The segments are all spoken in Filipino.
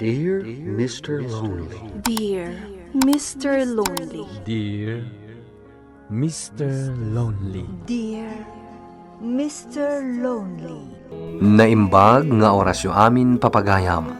Dear Mr. Lonely. Dear Mr. Lonely. Dear Mr. Lonely. Dear Mr. Lonely. Naimbag nga orasyo amin papagayam.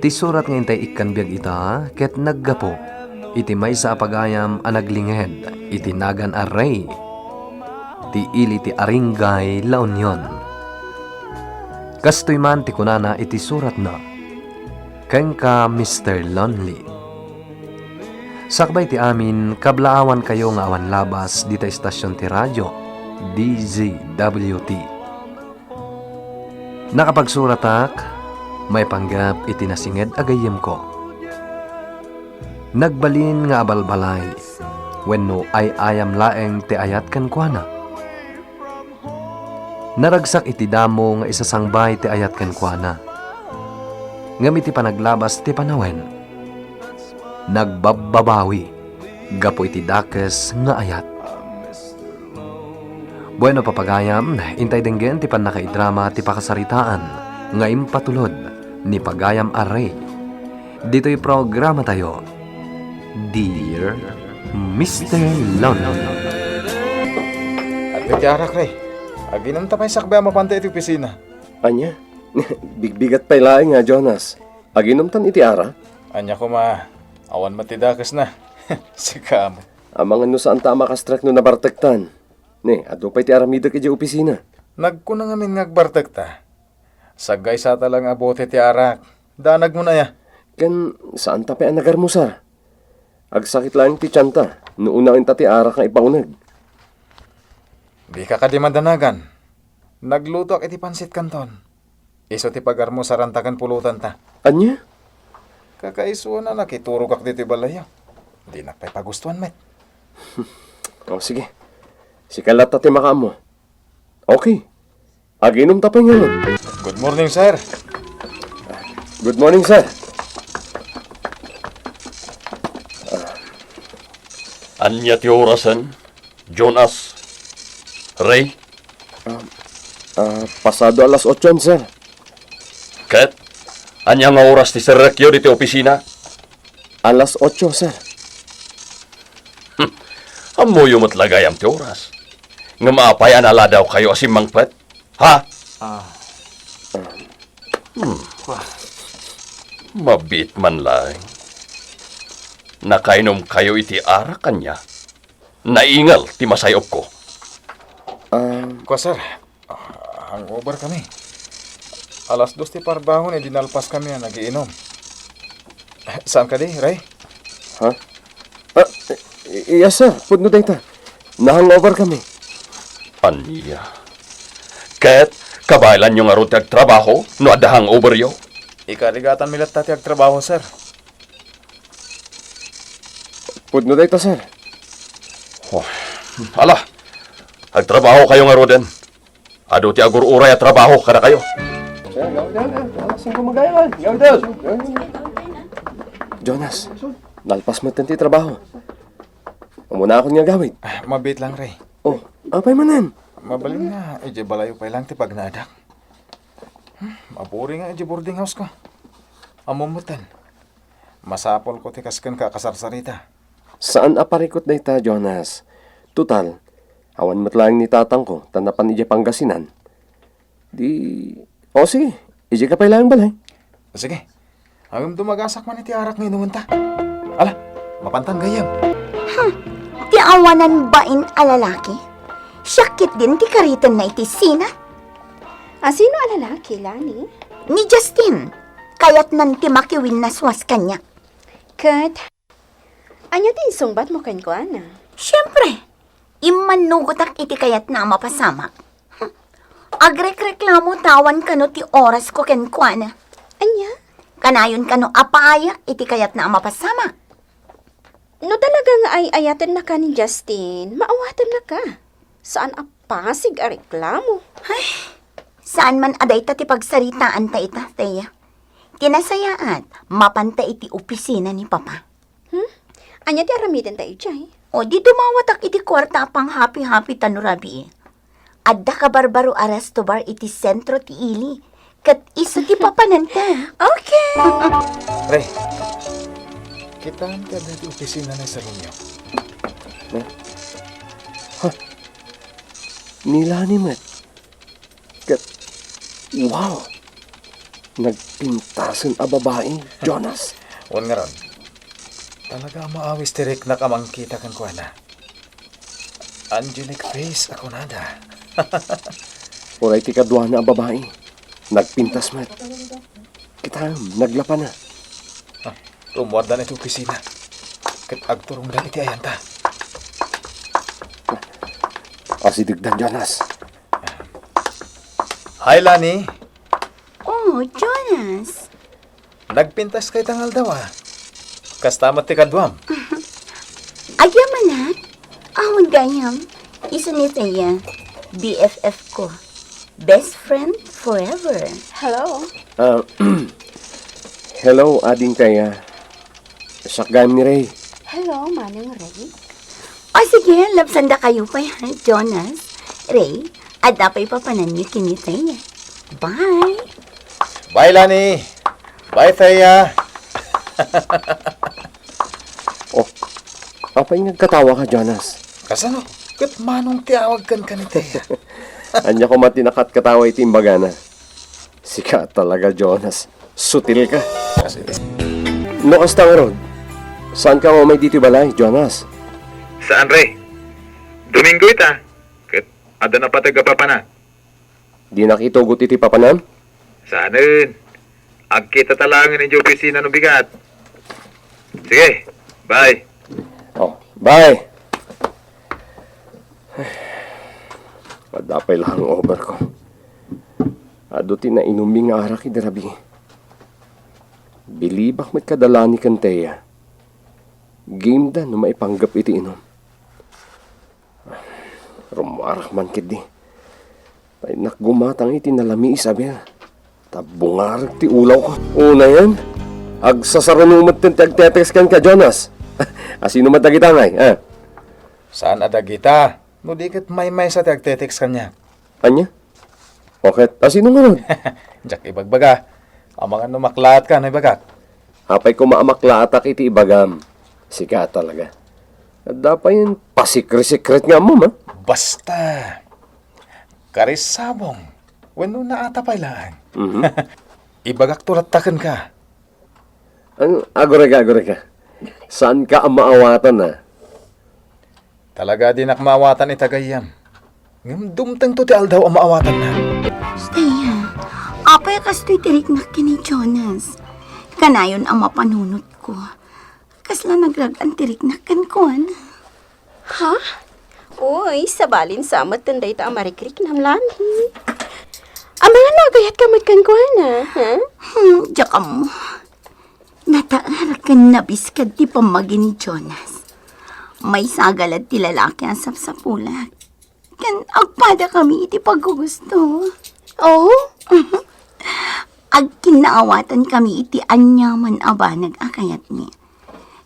Ti surat nga intay ikkanbiag ita, ket naggapo. Iti may sa apagayam anaglinged, iti nagan array. Ti ili ti aringgay la Union. Kastoy man ti kunana iti surat na. Ken ka Mr. Lonely. Sakbay ti amin, kablaawan kayo nga awan labas dita istasyon ti radyo, DZWT. Nakapagsuratak, may panggap iti nasinged agayem ko. Nagbalin nga abalbalay, wenno ay ayam laeng ti ayat ken kuana. Naragsak iti damo nga isasangbay ti ayat ken kuana. Ngam iti panaglabas ti panawen. Nagbababawi, gapo iti dakes nga ayat. Bueno papagayam, intay denggen ti panakaidrama ti pakasaritaan nga impatulod ni Pagayam Array. Dito'y programa tayo, Dear Mr. Lonely. At iti arak, Ray. Aginam ta pa'y sakbay mapantay iti opisina. Anya? Bigbigat pa'y laing nga, Jonas. Aginumtan iti ara? Anya ko awan matidakas na. Sika mo. Amang ano saan tama kastrak no nabartektan. Ne, ado pa'y ti aramidak iti opisina. Nagkunang amin ngagbartag ta. Sagay sa talang abote ti arak. Danag mo na ya. Kan saan ta pa'y anagarmusar? Agsakit lang ti tiyanta. Nuunain ta ti arak nga ipaunag. Di ka kadimandanagan. Nagluto ak iti pansit kanton. Iso ti pagarmo sa rantakan pulutan ta. Anya? Kakaiso na nakiturog ak diti balaya. Di na pa'y pagustuhan, met. O sige. Sikalat ta ti makaamo. Okay. Aginom ta pa'y ngayon. Good morning, sir. Good morning, sir. Anya ti orasan? Jonas? Ray? Pasado alas 8, sir. Kat? Anya nga oras ti Sir Recchio diti opisina? Alas 8, sir. Amuyo mo't lagayam ti oras. Nga maapayan ala daw kayo asim mangpet? Ha? Mabit man lang. Nakainom kayo iti ara kanya. Naingal ti masayop ko. Kwa, sir. Hangover kami. Alas 2 ti parbahon dinalpas kami na nagiinom. Saan ka di, Ray? Ha? Yes, sir. Pudno dayta. Nahangover kami. Anya? Kat, kabaylan nyo nga ron ti agtrabaho no adahang over yo? Ikarigatan milat tati agtrabaho, sir. Pudno dayta, sir. Ala, agtrabaho kayo nga roden. Ado ti agur-uray at trabaho kada kayo. Jonas, nalpas mo ti trabaho. Umuna ako nga gawid. Mabit lang, Ray. Oh, apay manan. Mabalin nga, balayo pa lang ti pagnaadak. Mapuri nga, boarding house ko. Amumutan. Masapol ko ti kaskan ka kasarsarita. Saan aparikot dayta, Jonas? Tutal, awan matlang ni tatang ko, tanapan ija Pangasinan. O sige, ija ka pa ilang balay. Sige, hanggang dumagasak man iti arak ngayon ta. Ala, mapantang gayam. Ti awanan bain alalaki? Syakit din ti karitan na iti sina? Sino alalaki, Lani? Ni Justin. Kayat nan ti makiwin na swas kanya. Kat, anya din sungbat mo kan ko, ana? Siyempre, imanugotak iti kayat na mapasama. Agrek-reklamo tawan kano ti oras ko ken kuana. Anya? Kanayon kano apaya iti kayat na mapasama. No talaga nga ay ayatan na ka ni Justin, maawatan na ka. Saan apasig a reklamo? Saan man aday ta ti pagsaritaan ta ita, Teya? Tinasayaat, mapanta iti opisina ni Papa. Anya ti aramiden tayo dyan? O di dumawatak iti kwarta pang happy-happy tanurabi. Adda ka barbaro aresto bar iti sentro ti ili. Kat iso ti papananta. Okay. Re, kitaan ka na di opisina na sa Romeo. Nilani met. Kat, wow! Nagpintasan a babae, Jonas. Huwag nga ron. Talaga maawis tirik na kamangkita kan kuha na. Angelic face ako nada. Oray ti kadwa na a babae. Nagpintas met. Kita, naglapa na. Tumuad na ito opisina. Kat agturong na iti ayanta. Asidigdan, Jonas. Hi, Lani. Oh, Jonas. Nagpintas kay tangal daw Kastamat ti kadwam. Agyaman Ahon gayam. Iso ni Taya. BFF ko. Best friend forever. Hello. Hello, ading kaya. Sakgam ni Ray. Hello, Manang Ray. O sige, labsanda kayo pa yan, Jonas. Ray, adapay pa panan niyo kinitay niya. Bye! Bye, Lani. Bye, Thea. Oh, apay nagkatawa ka, Jonas. Kasano? Kat manong tiawag kan ka ni Thea. Anya ko matinakat katawa itimbaga na. Sika talaga, Jonas. Sutil ka. Kasi, No, kasta nga ron. Saan ka mo may dito balay, Jonas? saan, Ray? Domingo ita. Kat ada na pataga pa na. Di nakitugot iti papanam? Saanin? Agkita talangan ng opisina ng bigat. Sige, bye. Oh, bye! Padapay lang ang over ko. Aduti na inuming arak idarabi. Bilibak met kadalani kan Teya. Game da no maipanggap iti inom. Rumarak man kidi. Ay nakgumatang iti nalami Isabel. Tabungarak ti ulaw ko. Una yan. Agsasaranumot ten tagtetex kan ka, Jonas. Asino matagitangay, ha? Saan adagita? No di kat may sa tagtetex kanya. Anya? Okay, asino nga nun? Jack ibagbaga. Ang mga numaklat ka na ibagat. Hapay ko maamaklatak iti ibagam. Sika talaga. At dapat yun, pasikre-sikret nga mo, ma. Basta. Karisabong. Wano na ata pailaan. Ibagak tulatakan ka. Ano? Agore ka. Saan ka ang maawatan, na? Talaga din akmaawatan itagayam. Ngam dumtang to ti aldaw ang maawatan na. Staya, apay kastoy tirik na kini Jonas. Kanayon ang mapanunot ko. Kasla nagragan tirik na kankuan. Ha? Uy, sabalin samat tanday ta amarikrik namlani. Ang mga nagayat ka magkangkuana, ha? Diyak mo. Nataarak ka nabiskad ti pamagi ni Jonas. May sagalad ti lalaki ang sapsapulat. Kan agpada kami iti paggugusto. Oh? Ag kinaawatan kami iti anyaman aba nag-akayat ni.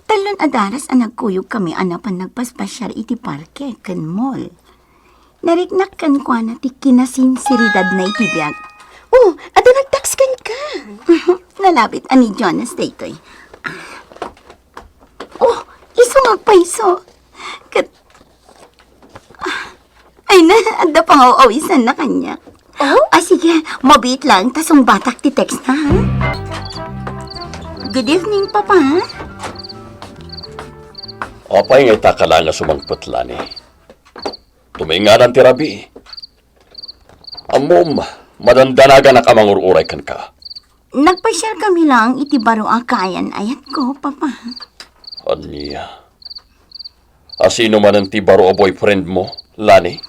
Talon adaras ang nagkuyog kami anapan nagpaspasyar iti parke kan mall. Nariknak kan kwa na ti kinasinsiridad na iti biyag. Oh, ada nagtakskan ka. Nalapit ani Jonas daytoy. Oh, iso magpaiso. Ay na, ada pang awisan na kanya. Oh? Sige, mabit lang, tasong batak ti text na, ha? Good evening, Papa, ha? Apay nga itakala nga sumangpot, Lani. Tuminganan ti Rabi. Amom, madandanaga na kamangururay kan ka. Nagpa-share kami lang iti baro akayan ayat ko, Papa. Anya. Asino man ang tibaro o boyfriend mo, Lani?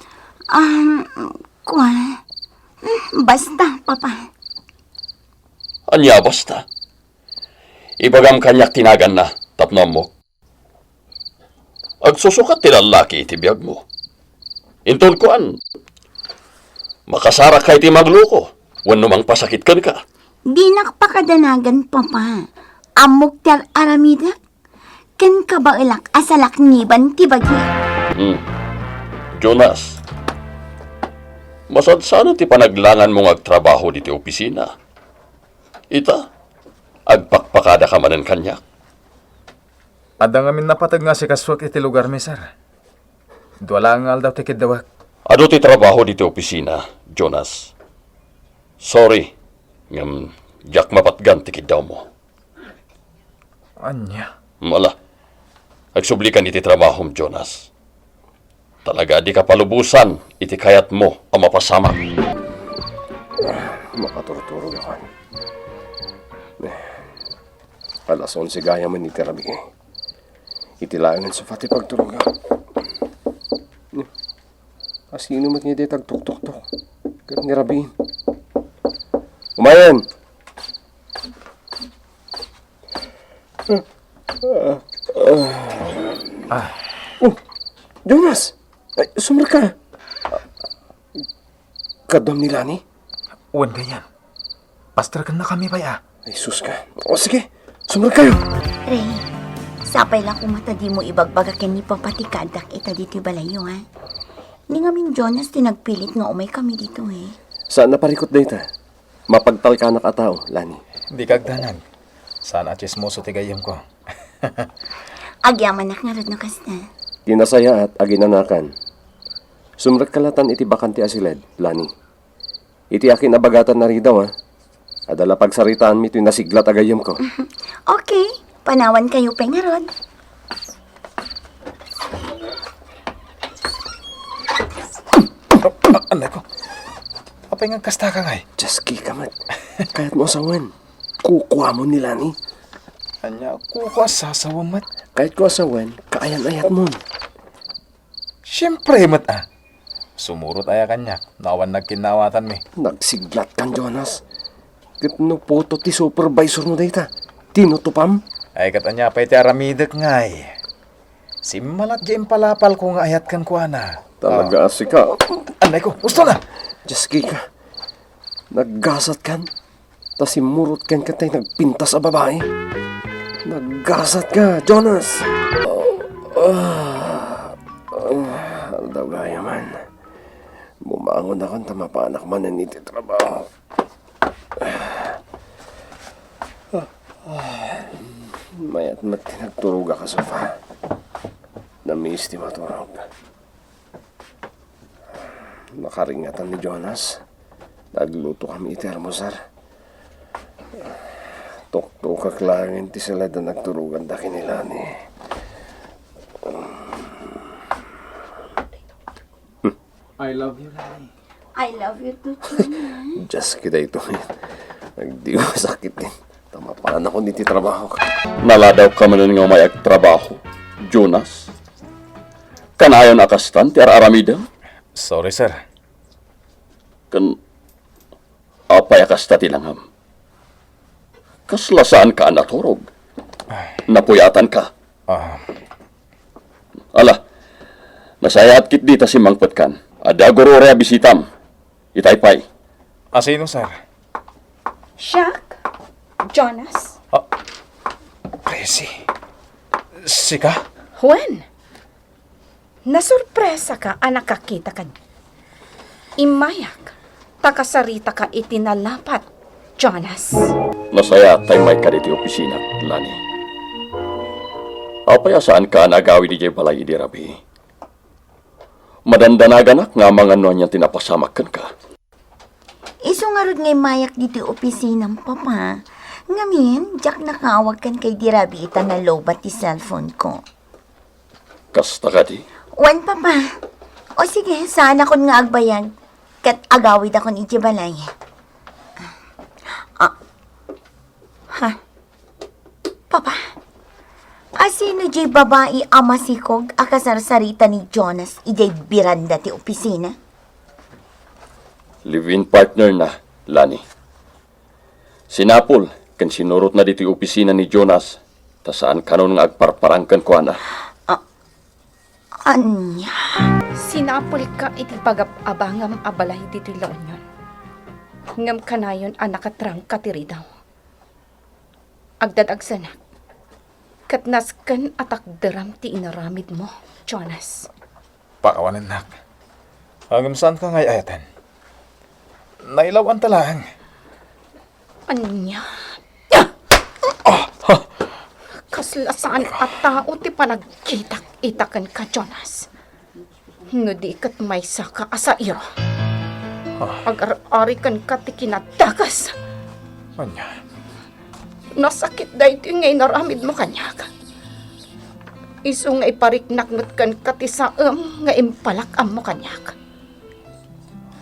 Basta, Papa. Anya basta. Ibagam kanyak tinagan na, tapnam mo. Agsusukat ti lalaki iti biyag mo. Inton kuan. Makasara kay ti magluko. Wano mang pasakit kan ka. Di nakpakadanagan, Papa. Amok ter aramida. Ken kabailak asalak niban ti bagi. Jonas. Masad sana ti panaglangan mong agtrabaho diti opisina. Ita, agpakpakada ka manan kanya. Adang amin napatag nga si kaswak iti lugar mi, sir. Duwala nga daw tikid dawak. Ado ti trabaho diti opisina, Jonas. Sorry, ngam jak mapatgan tikid daw mo. Anya? Mala, agsublikan iti trabaho mo, Jonas. Talaga di ka palubusan, iti kayat mo ang mapasama. Makaturuturo naman. Alas 11 gaya man iti rabi. Itilangan sa pati pagtulog. Asino mat niya di tagtuk-tuk-tuk. Kaya ni rabi. Umayan! Oh, Jonas! Ay, sumra ka! Kadam ni Lani? Uwan ganyan. Pastragan na kami ba ya? Ay, sus ka. O sige, sumra kayo! Ray, sapay lang kung matadi mo ibagbagakin ni papatikadak ita dito balayo, ha? Ni ngamin Jonas tinagpilit nga umay kami dito, eh. Saan naparikot na ita? Mapagtal ka na katao, Lani. Di kagdanag. Sana chismoso tigayam ko. Agyaman nga rod na kasta. Tinasaya at aginanakan. Sumrak kalatan iti bakanti asiled, Lani. Iti akin abagatan na rin daw, ha? Adala pagsaritaan mi ito'y nasiglat agayam ko. Okay, panawan kayo pengarod. Anay ko. Apay nga kasta ka ngay. Jaski kamat. Kahit mo asawan, kukuha mo ni Lani. Anya, kukuha sasawa mat. Kahit ko asawan, kaayan-ayat mo. Siyempre, mat ah. Sumurot aya kanya. Nawan nagkinawatan mi. Nagsiglat kan, Jonas. Kat no poto ti supervisor mo dayta. Tinutupam. Ay katanya pa iti aramidek ngay. Simalat di impalapal ko nga ayat kan kuha na. Talaga asika. Anay ko, gusto na. Jaski ka. Naggasat kan. Tas imurot kan katay nagpintas sa babae. Naggasat ka, Jonas. Aldaw gaya man. Bumangon akong tamapanak man na niti trabaho. Mayat mat tinagturuga ka sofa. Namiss ti maturog. Nakaringatan ni Jonas. Nagluto kami iti almusar. Tuktukak langin ti sila na nagturugan da kinila ni. I love you, Lani. I love you too, Jonas. Just kita ito. Nagdi ko sakit din. Tamapaan ako niti trabaho ka. Naladaw ka manan nga may agtrabaho, Jonas. Kanayon akastan ti aramida. Sorry, sir. Kan apay akasta ti langham. Kaslasaan ka naturog. Napuyatan ka. Ala, nasayat kit dita si Mangpet kan. Ada gurore bisitam. Itaypay. Asino, sir? Jack? Jonas? Crazy. Sika? Juan? Nasurpresa ka, anak kakita ka. Imayak, takasarita ka itinalapat, Jonas. Nasaya tay may ka diti opisina, Lani. Apay saan ka nagawi di jay balay idi rabi. Madandanagan nga mga noon niyang tinapasamakan ka. Iso nga rod ngay mayak dito opisinang papa. Ngamin, Jack nakawag kan kay Dirabita na lobat ti cellphone ko. Kasta ka di. Wan papa. O sige, saan ako nga agbayag. Kat agawid ako ni Jibalay. Ha? Papa? Asino jay babae ama sikog akasarsarita ni Jonas ijay biranda ti opisina? Live-in partner na, Lani. Sinapol, kan sinurot na dito opisina ni Jonas, ta saan kanon nga agparparangkan ko na. Anya? Sinapol ka iti pagabangam abalay dito laonyon. Ngam kanayon anakatrang katiri daw. Agdadagsanak. Katnaskan atakdaram ti inaramid mo, Jonas. Pakawanan nak. Hanggang saan ka ngay ayatan? nailawan talang. Anya. Kaslasaan at tao ti panagkitak-itakan ka, Jonas. No di kat may saka asa iyo. Agar-ari kan ka ti kinadagas. Anya, Nasakit dahi ito ngay naramid mo kanyaga. Iso nga ipariknaknot kan ka ti saam nga impalakam mo kanyaga.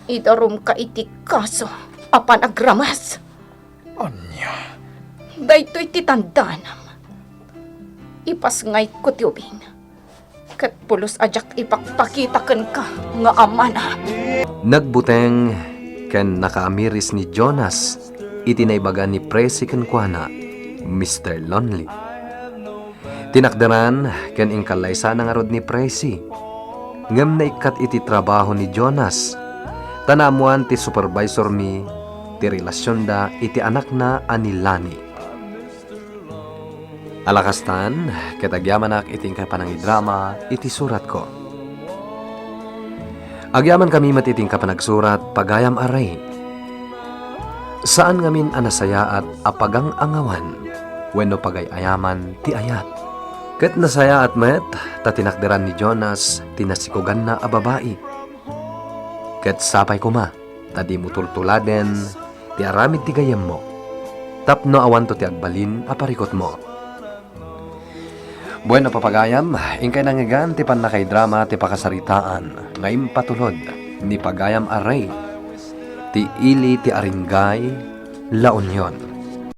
Idarum ka iti kaso apan agramas. anya. Daytoy ti tandanam. Ipas ngay ko ti ubing. Kat pulos ajak ipakpakitakan ka nga amana. Nagbuteng ken nakaamiris ni Jonas itinaibaga ni Presi ken kuana Mr. Lonely. Tinakdaran ken ingkalaysa nga rod ni Presi. Ngem naikat iti trabaho ni Jonas. Tanamuan ti supervisor mi ti relasyon da iti anak na ani Lani. Alakastan, ketagyaman iting kapanangidrama iti surat ko. Agyaman kami matiting kapanagsurat pagayam aray. Saan ngamin anasaya at apagang angawan, wenno pagayayaman ti ayat. Ket nasaya at met, tatinakderan ni Jonas, tinasikugan na a babae. Ket sapay kuma, tadi mo tultuladen, ti aramid ti gayam mo. Tapno awan to ti agbalin aparikot mo. Bueno papagayam, ingkay nangigan ti panakay drama ti pakasaritaan ngayon patulod ni pagayam aray ti ili ti aringgay La Union.